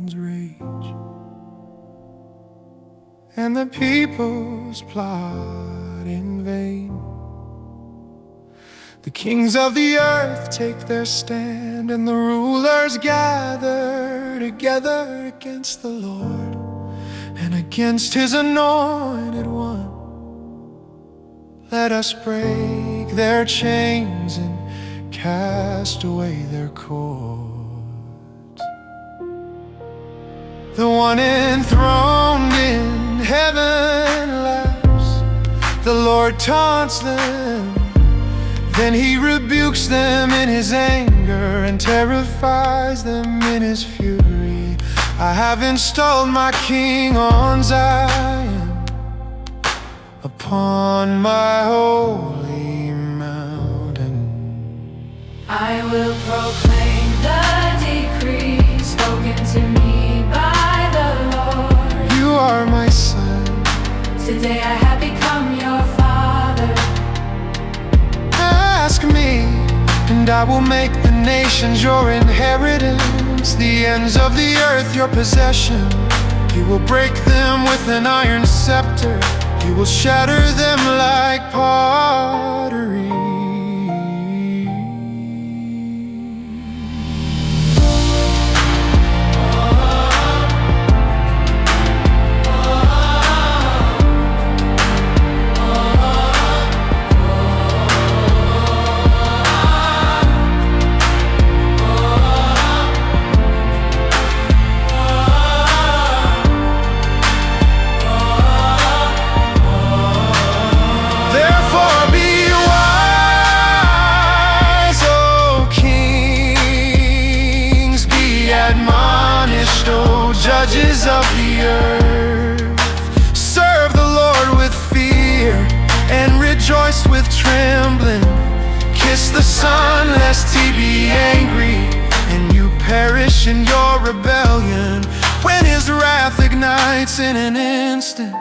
nations rage, and the peoples plot in vain. The kings of the earth take their stand, and the rulers gather together against the Lord and against His Anointed One. Let us break their chains and cast away their cords. The one enthroned in heaven laughs, the Lord taunts them, then He rebukes them in His anger and terrifies them in His fury. I have installed my King on Zion, upon my holy mountain. I will proclaim the decree spoken to me by the Lord. You are my son. Today I have become your father. Ask me, and I will make the nations your inheritance, the ends of the earth your possession. You will break them with an iron scepter. You will shatter them like pottery. Admonished, O judges of the earth. Serve the Lord with fear and rejoice with trembling. Kiss the Son lest He be angry and you perish in your rebellion, when His wrath ignites in an instant.